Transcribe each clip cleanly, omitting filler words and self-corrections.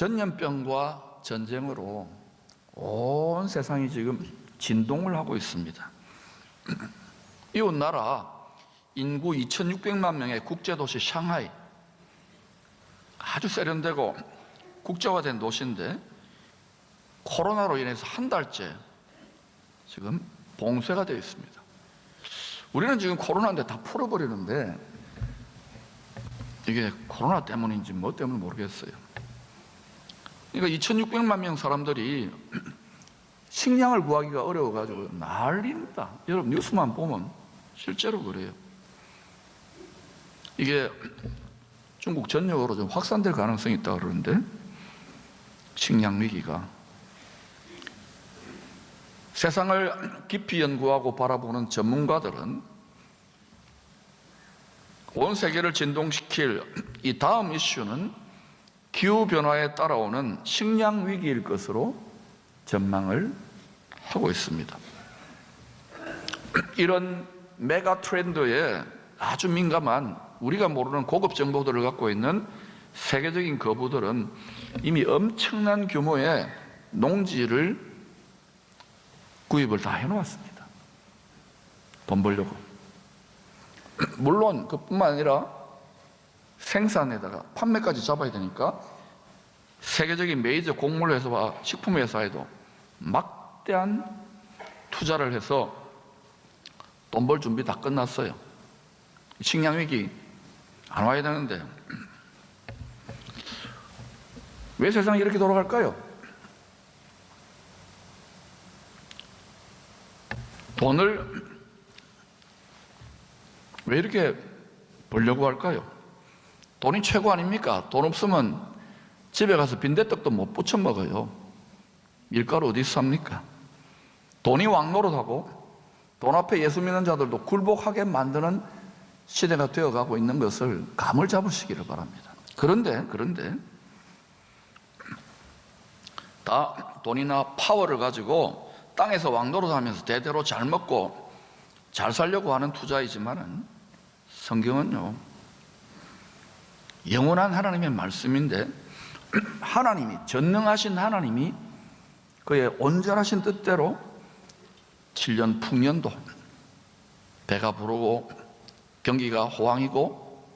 전염병과 전쟁으로 온 세상이 지금 진동을 하고 있습니다. 이웃 나라 인구 2600만 명의 국제도시 샹하이, 아주 세련되고 국제화된 도시인데 코로나로 인해서 한 달째 지금 봉쇄가 되어 있습니다. 우리는 지금 코로나인데 다 풀어버리는데 이게 코로나 때문인지 뭐 때문인지 모르겠어요. 그러니까 2600만 명 사람들이 식량을 구하기가 어려워가지고 난리입니다. 여러분 뉴스만 보면 실제로 그래요. 이게 중국 전역으로 좀 확산될 가능성이 있다고 그러는데, 식량 위기가. 세상을 깊이 연구하고 바라보는 전문가들은 온 세계를 진동시킬 이 다음 이슈는 기후변화에 따라오는 식량 위기일 것으로 전망을 하고 있습니다. 이런 메가 트렌드에 아주 민감한 우리가 모르는 고급 정보들을 갖고 있는 세계적인 거부들은 이미 엄청난 규모의 농지를 구입을 다 해놓았습니다. 돈 벌려고. 물론 그뿐만 아니라 생산에다가 판매까지 잡아야 되니까 세계적인 메이저 곡물 회사와 식품 회사에도 막대한 투자를 해서 돈 벌 준비 다 끝났어요. 식량 위기 안 와야 되는데 왜 세상이 이렇게 돌아갈까요? 돈을 왜 이렇게 벌려고 할까요? 돈이 최고 아닙니까? 돈 없으면 집에 가서 빈대떡도 못 부쳐 먹어요. 밀가루 어디서 삽니까? 돈이 왕노릇하고 돈 앞에 예수 믿는 자들도 굴복하게 만드는 시대가 되어가고 있는 것을 감을 잡으시기를 바랍니다. 그런데 다 돈이나 파워를 가지고 땅에서 왕노릇하면서 대대로 잘 먹고 잘 살려고 하는 투자이지만은 성경은요, 영원한 하나님의 말씀인데 하나님이, 전능하신 하나님이 그의 온전하신 뜻대로 7년 풍년도 배가 부르고 경기가 호황이고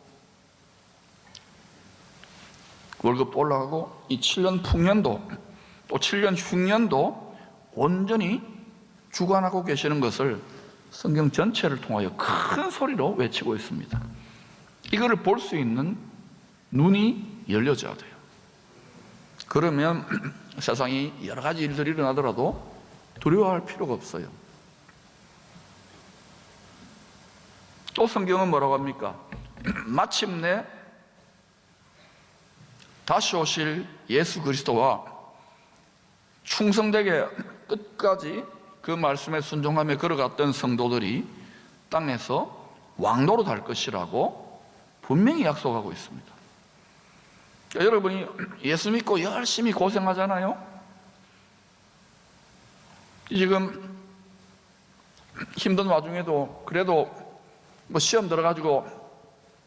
월급도 올라가고 이 7년 풍년도 또 7년 흉년도 온전히 주관하고 계시는 것을 성경 전체를 통하여 큰 소리로 외치고 있습니다. 이거를 볼 수 있는 눈이 열려져야 돼요. 그러면 세상이 여러 가지 일들이 일어나더라도 두려워할 필요가 없어요. 또 성경은 뭐라고 합니까? 마침내 다시 오실 예수 그리스도와 충성되게 끝까지 그 말씀에 순종하며 걸어갔던 성도들이 땅에서 왕노릇할 것이라고 분명히 약속하고 있습니다. 여러분이 예수 믿고 열심히 고생하잖아요. 지금 힘든 와중에도 그래도 뭐 시험 들어가지고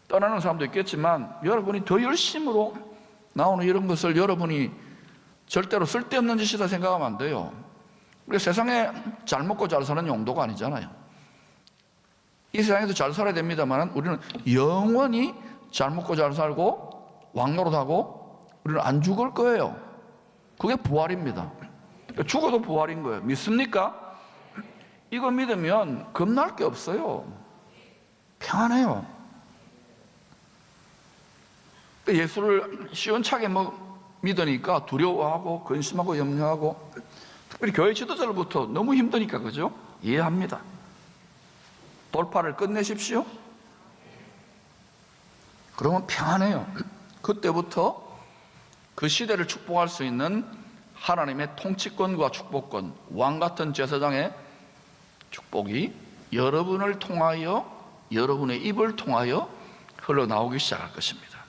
떠나는 사람도 있겠지만 여러분이 더 열심으로 나오는 이런 것을 여러분이 절대로 쓸데없는 짓이다 생각하면 안 돼요. 우리 세상에 잘 먹고 잘 사는 용도가 아니잖아요. 이 세상에서 잘 살아야 됩니다만 우리는 영원히 잘 먹고 잘 살고 왕노릇하고 우리는 안 죽을 거예요. 그게 부활입니다. 죽어도 부활인 거예요. 믿습니까? 이거 믿으면 겁날 게 없어요. 평안해요. 예수를 시원찮게 믿으니까 두려워하고 근심하고 염려하고, 특별히 교회 지도자들부터 너무 힘드니까, 그죠? 이해합니다. 돌파를 끝내십시오. 그러면 평안해요. 그때부터 그 시대를 축복할 수 있는 하나님의 통치권과 축복권, 왕 같은 제사장의 축복이 여러분을 통하여, 여러분의 입을 통하여 흘러나오기 시작할 것입니다.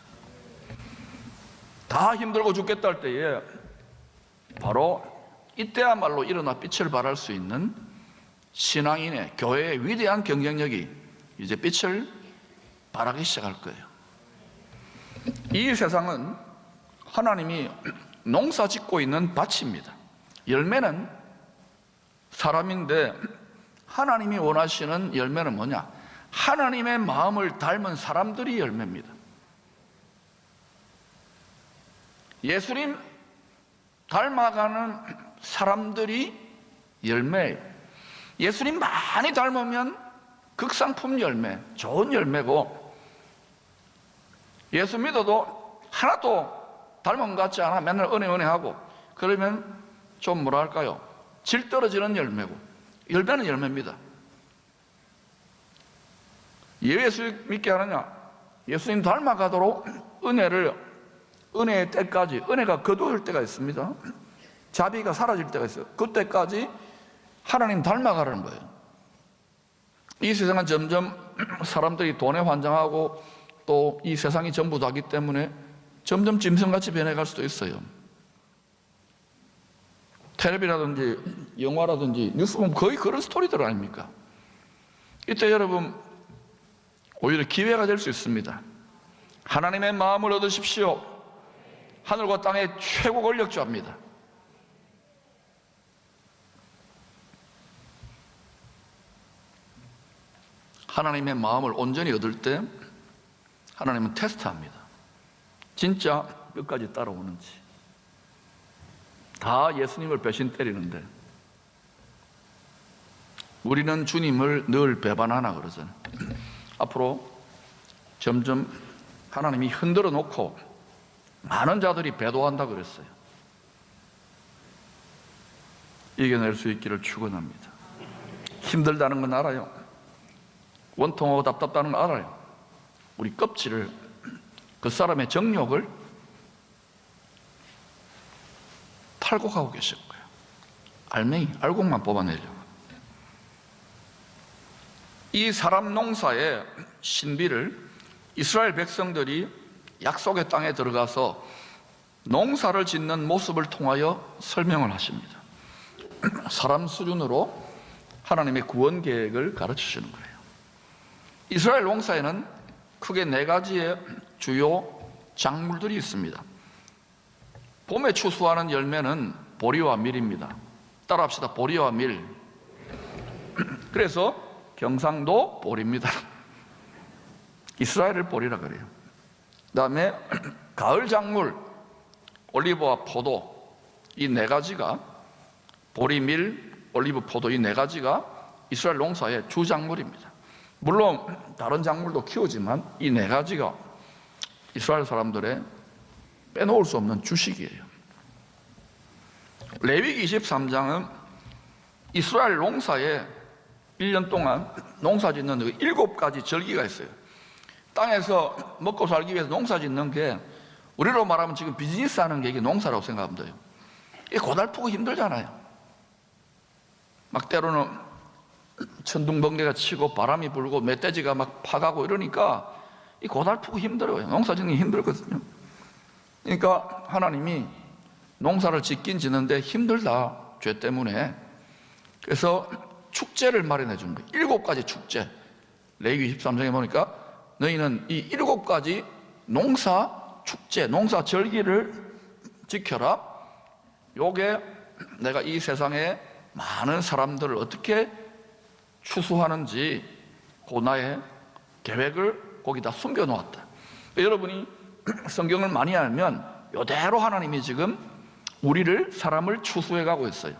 다 힘들고 죽겠다 할 때에 바로 이때야말로 일어나 빛을 발할 수 있는 신앙인의, 교회의 위대한 경쟁력이 이제 빛을 발하기 시작할 거예요. 이 세상은 하나님이 농사 짓고 있는 밭입니다. 열매는 사람인데 하나님이 원하시는 열매는 뭐냐? 하나님의 마음을 닮은 사람들이 열매입니다. 예수님 닮아가는 사람들이 열매예요. 예수님 많이 닮으면 극상품 열매, 좋은 열매고, 예수 믿어도 하나도 닮은 것 같지 않아 맨날 은혜 하고 그러면 좀 뭐랄까요, 질 떨어지는 열매고, 열매는 열매입니다. 예수 믿게 하느냐? 예수님 닮아가도록 은혜의 때까지, 은혜가 거두어질 때가 있습니다. 자비가 사라질 때가 있어요. 그때까지 하나님 닮아가라는 거예요. 이 세상은 점점 사람들이 돈에 환장하고 또 이 세상이 전부 다기 때문에 점점 짐승같이 변해갈 수도 있어요. 텔레비라든지 영화라든지 뉴스 보면 거의 그런 스토리들 아닙니까? 이때 여러분 오히려 기회가 될 수 있습니다. 하나님의 마음을 얻으십시오. 하늘과 땅의 최고 권력자입니다. 하나님의 마음을 온전히 얻을 때 하나님은 테스트합니다. 진짜 끝까지 따라오는지. 다 예수님을 배신 때리는데 우리는 주님을 늘 배반하나 그러잖아요. 앞으로 점점 하나님이 흔들어 놓고 많은 자들이 배도한다 그랬어요. 이겨낼 수 있기를 축원합니다. 힘들다는 건 알아요. 원통하고 답답다는 건 알아요. 우리 껍질을, 그 사람의 정욕을 팔고 가고 계실 거예요. 알곡만 뽑아내려고. 이 사람 농사의 신비를 이스라엘 백성들이 약속의 땅에 들어가서 농사를 짓는 모습을 통하여 설명을 하십니다. 사람 수준으로 하나님의 구원 계획을 가르치시는 거예요. 이스라엘 농사에는 크게 4가지의 주요 작물들이 있습니다. 봄에 추수하는 열매는 보리와 밀입니다. 따라합시다. 보리와 밀. 그래서 경상도 보리입니다. 이스라엘을 보리라 그래요. 그 다음에 가을 작물, 올리브와 포도, 이 4가지가, 보리, 밀, 올리브, 포도, 이 4가지가 이스라엘 농사의 주작물입니다. 물론 다른 작물도 키우지만 이 4가지가 이스라엘 사람들의 빼놓을 수 없는 주식이에요. 레위기 23장은 이스라엘 농사에 1년 동안 농사 짓는 7가지 절기가 있어요. 땅에서 먹고 살기 위해서 농사 짓는 게 우리로 말하면 지금 비즈니스 하는 게 이게 농사라고 생각하면 돼요. 이게 고달프고 힘들잖아요. 막 때로는 천둥번개가 치고 바람이 불고 멧돼지가 막 파가고 이러니까 이 고달프고 힘들어요. 농사 짓는 게 힘들거든요. 그러니까 하나님이 농사를 짓긴 짓는데 힘들다, 죄 때문에. 그래서 축제를 마련해 준 거예요. 7가지 축제. 레위기 23장에 보니까 너희는 이 7가지 농사 축제, 농사 절기를 지켜라. 요게 내가 이 세상에 많은 사람들을 어떻게 추수하는지 그 나의 계획을 거기다 숨겨놓았다. 여러분이 성경을 많이 알면 이대로 하나님이 지금 우리를, 사람을 추수해 가고 있어요.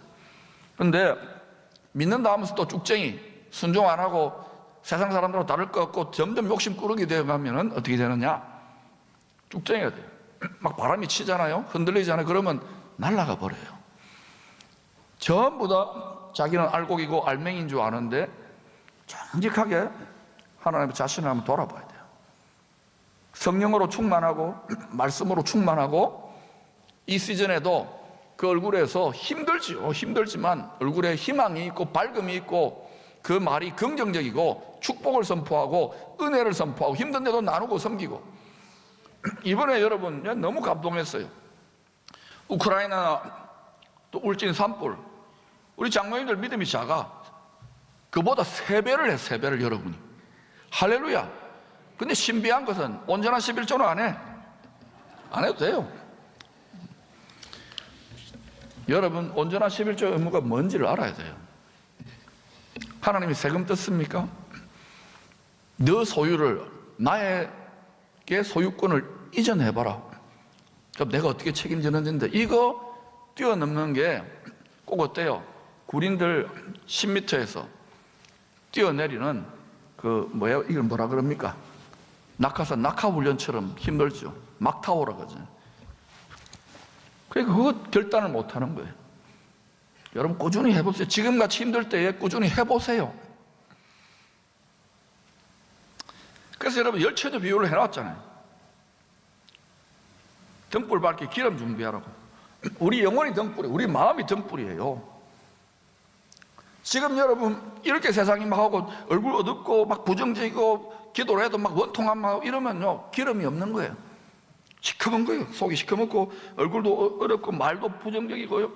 그런데 믿는다 하면서 또 쭉쟁이, 순종 안 하고 세상 사람들하고 다를 것 같고 점점 욕심 꾸러기 되어 가면 어떻게 되느냐? 쭉쟁이가 돼요. 막 바람이 치잖아요. 흔들리잖아요. 그러면 날아가 버려요. 전부 다 자기는 알곡이고 알맹이인 줄 아는데 정직하게 하나님의 자신을 한번 돌아봐야 돼요. 성령으로 충만하고 말씀으로 충만하고 이 시즌에도 그 얼굴에서 힘들지만 얼굴에 희망이 있고 밝음이 있고 그 말이 긍정적이고 축복을 선포하고 은혜를 선포하고 힘든데도 나누고 섬기고. 이번에 여러분 너무 감동했어요. 우크라이나 또 울진 산불, 우리 장로님들 믿음이 작아. 그보다 3배를 해, 3배를 여러분이. 할렐루야. 근데 신비한 것은 온전한 11조는 안 해도 돼요. 여러분, 온전한 11조 의무가 뭔지를 알아야 돼요. 하나님이 세금 뜯습니까? 너 소유를, 나에게 소유권을 이전해봐라. 그럼 내가 어떻게 책임지는지인데, 이거 뛰어넘는 게 꼭 어때요? 군인들 10m에서 뛰어내리는 이걸 뭐라 그럽니까? 낙하산, 낙하훈련처럼 힘들죠. 막타오라 그러죠. 그러니까 그거 결단을 못 하는 거예요. 여러분, 꾸준히 해보세요. 지금같이 힘들 때에 꾸준히 해보세요. 그래서 여러분, 열체조 비유를 해놨잖아요. 등불 밝기 기름 준비하라고. 우리 영혼이 등불이에요. 우리 마음이 등불이에요. 지금 여러분, 이렇게 세상이 막 하고 얼굴 어둡고 막 부정적이고 기도를 해도 막 원통한 막 이러면요, 기름이 없는 거예요. 시커먼 거예요. 속이 시커멓고 얼굴도 어렵고 말도 부정적이고요.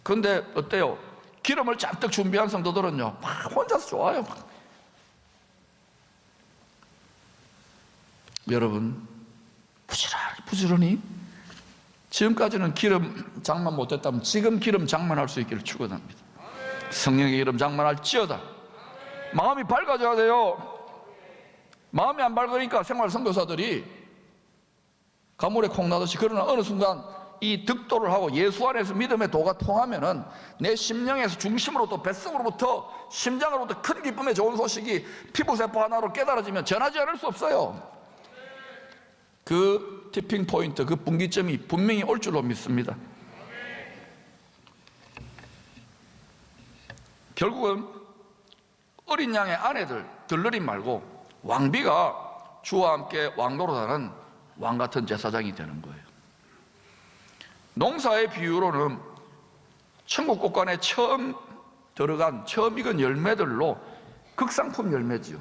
그런데 어때요? 기름을 잔뜩 준비한 성도들은요, 막 혼자서 좋아요. 여러분, 부지런히 지금까지는 기름 장만 못했다면 지금 기름 장만할 수 있기를 축원합니다. 성령의 기름 장만할지어다. 마음이 밝아져야 돼요. 마음이 안 밝으니까 생활 선교사들이 가물에 콩 나듯이, 그러나 어느 순간 이 득도를 하고 예수 안에서 믿음의 도가 통하면은 내 심령에서 중심으로부터 뱃속으로부터 심장으로부터 큰 기쁨의 좋은 소식이 피부세포 하나로 깨달아지면 전하지 않을 수 없어요. 그 티핑 포인트, 그 분기점이 분명히 올 줄로 믿습니다. 결국은 어린 양의 아내들 들러리 말고 왕비가 주와 함께 왕노릇하는 왕 같은 제사장이 되는 거예요. 농사의 비유로는 천국 곳간에 처음 익은 열매들로 극상품 열매지요.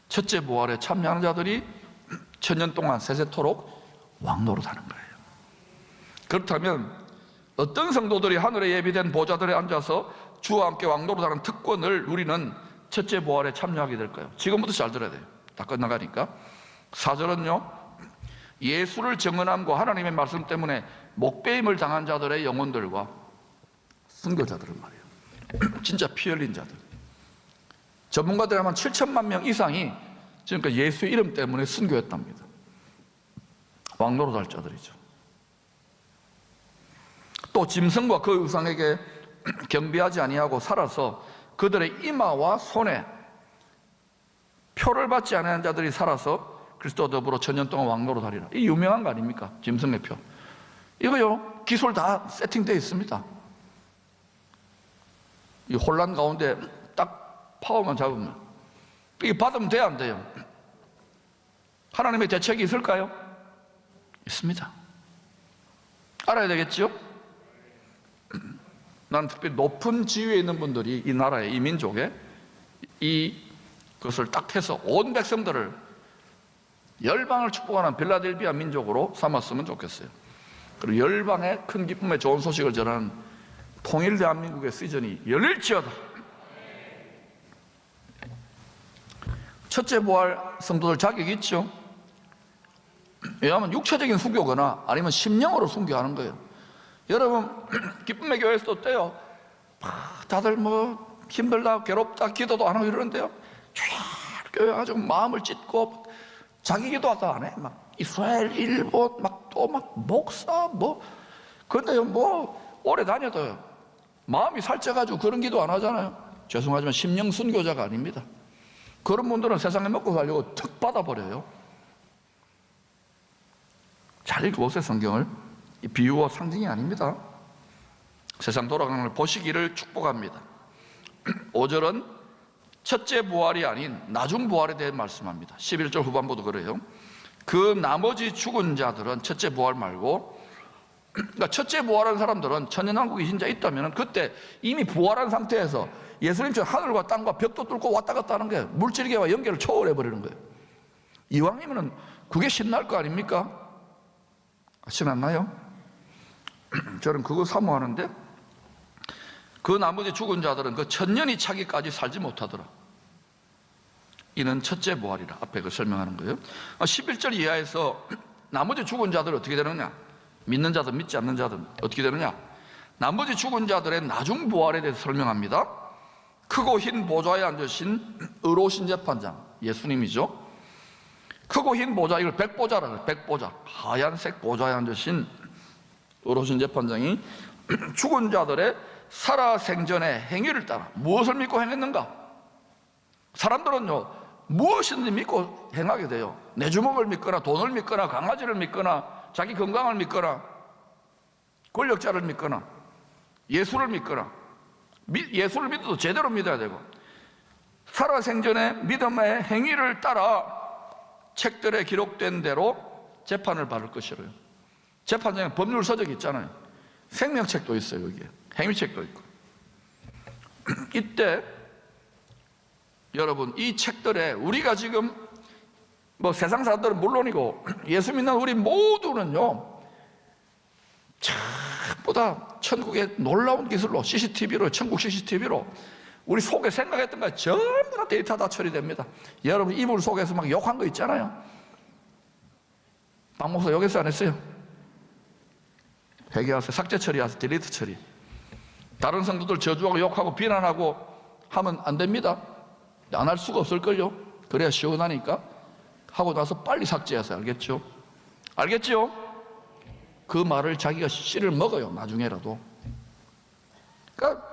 첫째 부활에 참여하는 자들이 천년 동안 세세토록 왕노릇하는 거예요. 그렇다면 어떤 성도들이 하늘에 예비된 보좌들에 앉아서 주와 함께 왕노릇하는 특권을 누리는 첫째 부활에 참여하게 될까요? 지금부터 잘 들어야 돼요. 다 끝나가니까. 4절은요, 예수를 증언함과 하나님의 말씀 때문에 목배임을 당한 자들의 영혼들과 순교자들은 말이에요. 진짜 피 흘린 자들. 전문가들 하면 7천만 명 이상이 지금까지 예수 이름 때문에 순교했답니다. 왕노릇할 자들이죠. 또 짐승과 그 우상에게 경배하지 아니하고 살아서 그들의 이마와 손에 표를 받지 않은 자들이 살아서 그리스도와 더불어 천년 동안 왕노릇하리라. 이 유명한 거 아닙니까? 짐승의 표. 이거요, 기술 다 세팅되어 있습니다. 이 혼란 가운데 딱 파워만 잡으면 이게 받으면 돼야 안 돼요? 하나님의 대책이 있을까요? 있습니다. 알아야 되겠죠? 나는 특별히 높은 지위에 있는 분들이 이 나라에, 이 민족에 이것을 딱 해서 온 백성들을 열방을 축복하는 빌라델비아 민족으로 삼았으면 좋겠어요. 그리고 열방의 큰 기쁨의 좋은 소식을 전하는 통일 대한민국의 시즌이 열릴지어다. 첫째 부활 성도들 자격이 있죠. 왜냐하면 육체적인 순교거나 아니면 심령으로 순교하는 거예요. 여러분, 기쁨의 교회에서도 어때요? 다들 뭐 힘들다, 괴롭다, 기도도 안 하고 이러는데요, 교회 가지고 마음을 찢고 자기 기도도 안 해. 막 이스라엘, 일본, 막 또 막 목사 그런데요, 뭐 오래 다녀도요, 마음이 살쪄가지고 그런 기도 안 하잖아요. 죄송하지만 심령 순교자가 아닙니다. 그런 분들은 세상에 먹고 살려고 턱 받아버려요. 잘 읽어보세요, 성경을. 이 비유와 상징이 아닙니다. 세상 돌아가는 걸 보시기를 축복합니다. 5절은 첫째 부활이 아닌 나중 부활에 대해 말씀합니다. 11절 후반부도 그래요. 그 나머지 죽은 자들은 첫째 부활 말고, 그러니까 첫째 부활한 사람들은 천년왕국이 진짜 있다면 그때 이미 부활한 상태에서 예수님처럼 하늘과 땅과 벽도 뚫고 왔다 갔다 하는 게 물질계와 연결을 초월해버리는 거예요. 이왕이면 그게 신날 거 아닙니까? 신났나요? 저는 그거 사모하는데, 그 나머지 죽은 자들은 그 천년이 차기까지 살지 못하더라. 이는 첫째 부활이라. 앞에 그 설명하는 거예요. 11절 이하에서 나머지 죽은 자들은 어떻게 되느냐? 믿는 자든 믿지 않는 자든 어떻게 되느냐? 나머지 죽은 자들의 나중 부활에 대해서 설명합니다. 크고 흰 보좌에 앉으신 의로우신 재판장, 예수님이죠. 크고 흰 보좌, 이걸 백보좌라고 해요. 백보좌, 하얀색 보좌에 앉으신 의로우신 재판장이 죽은 자들의 살아생전의 행위를 따라 무엇을 믿고 행했는가? 사람들은요, 무엇이든지 믿고 행하게 돼요. 내 주먹을 믿거나 돈을 믿거나 강아지를 믿거나 자기 건강을 믿거나 권력자를 믿거나 예수를 믿거나, 예수를 믿어도 제대로 믿어야 되고, 살아생전의 믿음의 행위를 따라 책들에 기록된 대로 재판을 받을 것이래요. 재판장에 법률 서적이 있잖아요. 생명책도 있어요. 여기에 행위책도 있고. 이때 여러분, 이 책들에 우리가 지금 뭐 세상 사람들은 물론이고 예수 믿는 우리 모두는요, 보다 천국의 놀라운 기술로 CCTV로, 천국 CCTV로 우리 속에 생각했던 거 전부 다 데이터 다 처리됩니다. 여러분 이불 속에서 막 욕한 거 있잖아요. 박 목사 욕했어요, 안 했어요? 회개하세요. 삭제 처리하세요. 딜리트 처리. 다른 성도들 저주하고 욕하고 비난하고 하면 안 됩니다. 안 할 수가 없을걸요. 그래야 시원하니까. 하고 나서 빨리 삭제하세요. 알겠죠? 알겠죠? 그 말을 자기가 씨를 먹어요, 나중에라도. 그러니까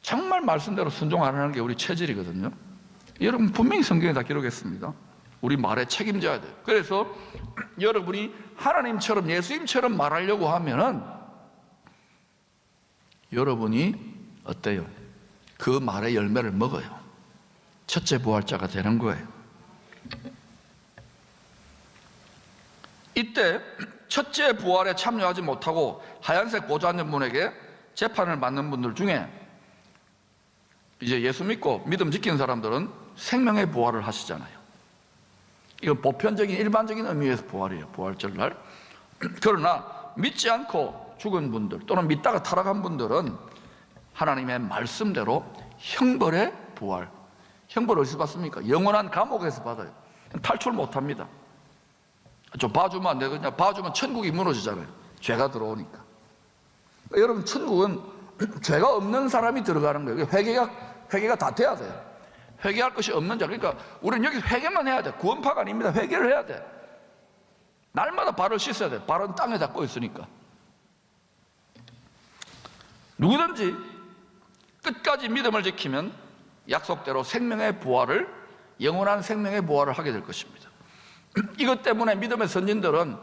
정말 말씀대로 순종 안 하는 게 우리 체질이거든요. 여러분 분명히 성경에 다 기록했습니다. 우리 말에 책임져야 돼요. 그래서 여러분이 하나님처럼, 예수님처럼 말하려고 하면은 여러분이 어때요? 그 말의 열매를 먹어요. 첫째 부활자가 되는 거예요. 이때 첫째 부활에 참여하지 못하고 하얀색 보좌 앉은 분에게 재판을 받는 분들 중에 이제 예수 믿고 믿음 지키는 사람들은 생명의 부활을 하시잖아요. 이건 보편적인 일반적인 의미에서 부활이에요. 부활절날. 그러나 믿지 않고 죽은 분들 또는 믿다가 타락한 분들은 하나님의 말씀대로 형벌의 부활. 형벌을 어디서 받습니까? 영원한 감옥에서 받아요. 탈출 못합니다. 좀 봐주면 안 되거든요. 봐주면 천국이 무너지잖아요. 죄가 들어오니까. 여러분 천국은 죄가 없는 사람이 들어가는 거예요. 회개가 다 돼야 돼요. 회개할 것이 없는 자. 그러니까 우리는 여기 회개만 해야 돼. 구원파가 아닙니다. 회개를 해야 돼. 날마다 발을 씻어야 돼. 발은 땅에 닿고 있으니까. 누구든지 끝까지 믿음을 지키면 약속대로 생명의 부활을, 영원한 생명의 부활을 하게 될 것입니다. 이것 때문에 믿음의 선진들은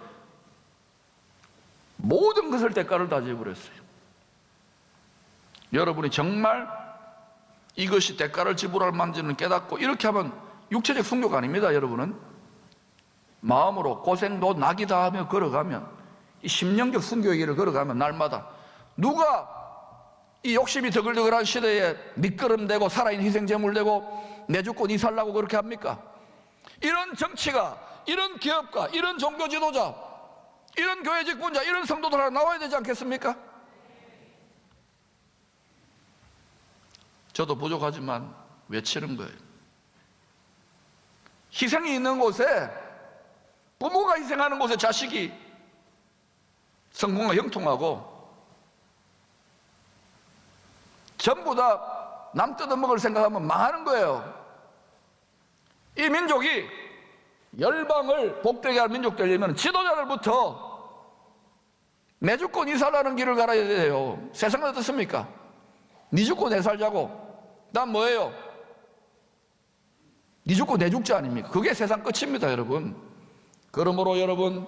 모든 것을 대가를 다 지불했어요. 여러분이 정말 이것이 대가를 지불할 만지는 깨닫고 이렇게 하면 육체적 순교가 아닙니다. 여러분은 마음으로 고생도 낙이 다하며 걸어가면, 이 심령적 순교의 길을 걸어가면 날마다 누가 이 욕심이 더글더글한 시대에 미끄럼되고 살아있는 희생제물되고 내 죽고 니 살라고 그렇게 합니까? 이런 정치가, 이런 기업가, 이런 종교 지도자, 이런 교회 직분자, 이런 성도들 하나 나와야 되지 않겠습니까? 저도 부족하지만 외치는 거예요. 희생이 있는 곳에, 부모가 희생하는 곳에 자식이 성공과 형통하고 전부 다 남 뜯어먹을 생각하면 망하는 거예요. 이 민족이 열방을 복되게 할 민족 되려면 지도자들부터 내 죽고 니 살라는 길을 갈아야 돼요. 세상은 어떻습니까? 니 죽고 내 살자고. 난 뭐예요? 니 죽고 내 죽자 아닙니까? 그게 세상 끝입니다, 여러분. 그러므로 여러분,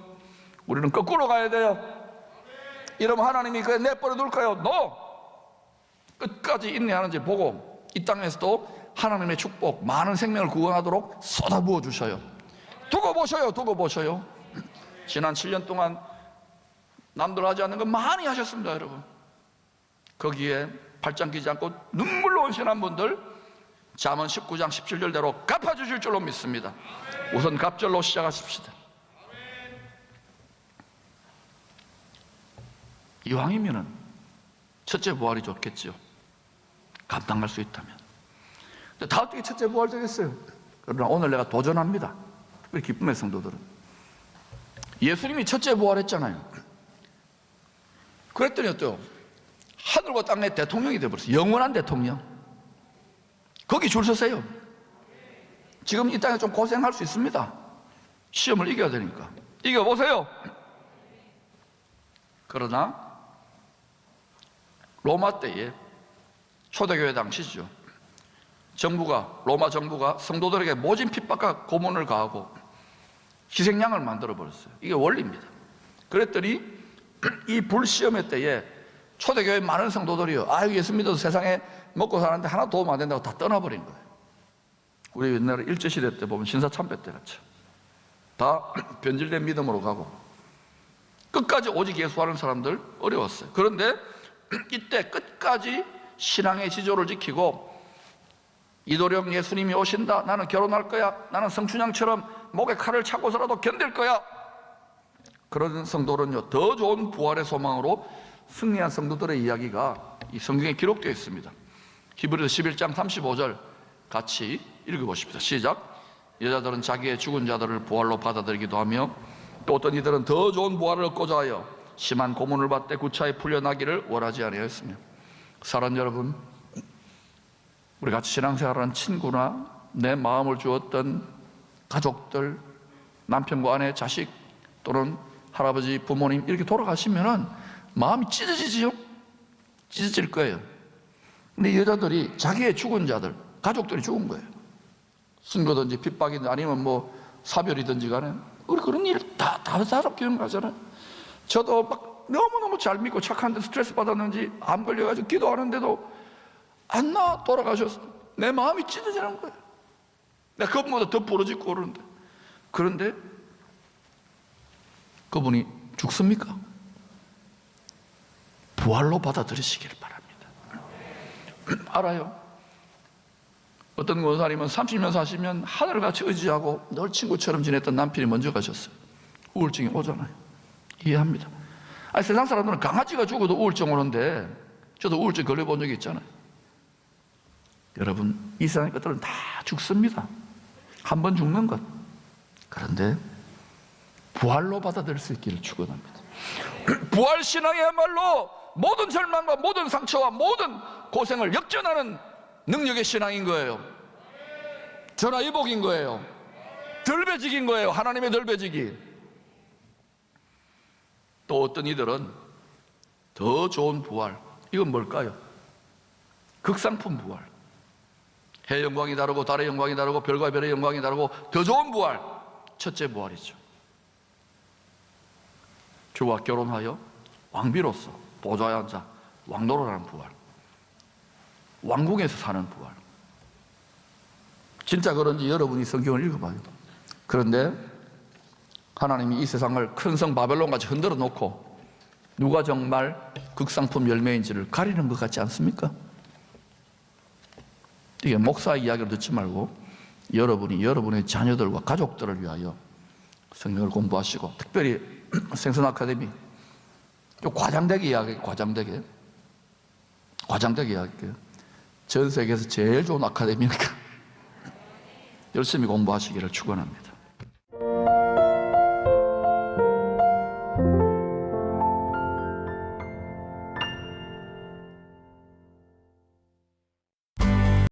우리는 거꾸로 가야 돼요. 이러면 하나님이 그냥 내버려 둘까요? No! 끝까지 인내하는지 보고 이 땅에서도 하나님의 축복, 많은 생명을 구원하도록 쏟아부어 주셔요. 두고 보셔요. 지난 7년 동안 남들 하지 않는 거 많이 하셨습니다, 여러분. 거기에 발장 끼지 않고 눈물로 헌신한 분들 잠언 19장 17절대로 갚아주실 줄로 믿습니다. 우선 갑절로 시작하십시다. 이왕이면은 첫째 부활이 좋겠죠. 감당할 수 있다면. 근데 다 어떻게 첫째 부활 되겠어요? 그러나 오늘 내가 도전합니다. 특별히 기쁨의 성도들은. 예수님이 첫째 부활했잖아요. 그랬더니 어때요? 하늘과 땅의 대통령이 되어버렸어요. 영원한 대통령. 거기 줄 서세요. 지금 이 땅에 좀 고생할 수 있습니다. 시험을 이겨야 되니까. 이겨보세요. 그러나 로마 때에 초대교회 당시죠. 로마 정부가 성도들에게 모진 핍박과 고문을 가하고 희생양을 만들어버렸어요. 이게 원리입니다. 그랬더니 이 불시험의 때에 초대교회 많은 성도들이요, 예수 믿어서 세상에 먹고 사는데 하나 도움 안 된다고 다 떠나버린 거예요. 우리 옛날에 일제시대 때 보면 신사참배 때 같이 다 변질된 믿음으로 가고 끝까지 오직 예수하는 사람들 어려웠어요. 그런데 이때 끝까지 신앙의 지조를 지키고 이도령 예수님이 오신다, 나는 결혼할 거야, 나는 성춘향처럼 목에 칼을 차고서라도 견딜 거야, 그런 성도는요 더 좋은 부활의 소망으로 승리한 성도들의 이야기가 이 성경에 기록되어 있습니다. 히브리서 11장 35절 같이 읽어보십시다. 시작. 여자들은 자기의 죽은 자들을 부활로 받아들이기도 하며 또 어떤 이들은 더 좋은 부활을 얻고자 하여 심한 고문을 받되 구차히 풀려나기를 원하지 아니하였으며. 사랑하는 여러분, 우리 같이 신앙생활하는 친구나 내 마음을 주었던 가족들, 남편과 아내, 자식 또는 할아버지, 부모님 이렇게 돌아가시면은 마음이 찢어지지요? 찢어질 거예요. 근데 여자들이 자기의 죽은 자들, 가족들이 죽은 거예요. 순교든지 핍박이든지 아니면 뭐 사별이든지 간에 우리 그런 일 다 경험하잖아요. 저도 막 너무너무 잘 믿고 착한데 스트레스 받았는지 암 걸려가지고 기도하는데도 안 나, 돌아가셨어. 내 마음이 찢어지는 거예요. 내가 그것보다 더 부러지고 그러는데. 그런데 그분이 죽습니까? 부활로 받아들이시기를 바랍니다. 알아요? 어떤 권사님은 30년 사시면 하늘같이 의지하고 늘 친구처럼 지냈던 남편이 먼저 가셨어요. 우울증이 오잖아요. 이해합니다. 세상 사람들은 강아지가 죽어도 우울증 오는데 저도 우울증 걸려본 적이 있잖아요. 여러분, 이 세상의 것들은 다 죽습니다. 한 번 죽는 것. 그런데 부활로 받아들일 수 있기를 축원합니다. 부활신앙이야말로 모든 절망과 모든 상처와 모든 고생을 역전하는 능력의 신앙인 거예요. 전화위복인 거예요. 덜배직인 거예요. 하나님의 덜배직이. 또 어떤 이들은 더 좋은 부활, 이건 뭘까요? 극상품 부활. 해의 영광이 다르고 달의 영광이 다르고 별과 별의 영광이 다르고 더 좋은 부활, 첫째 부활이죠. 주와 결혼하여 왕비로서 보좌에 앉아 왕노릇하는 부활, 왕궁에서 사는 부활. 진짜 그런지 여러분이 성경을 읽어봐요. 그런데 하나님이 이 세상을 큰 성 바벨론같이 흔들어 놓고 누가 정말 극상품 열매인지를 가리는 것 같지 않습니까? 이게 목사 이야기를 듣지 말고 여러분이 여러분의 자녀들과 가족들을 위하여 성경을 공부하시고, 특별히 생선 아카데미, 좀 과장되게 이야기해요. 과장되게 이야기해요. 전 세계에서 제일 좋은 아카데미니까 열심히 공부하시기를 축원합니다.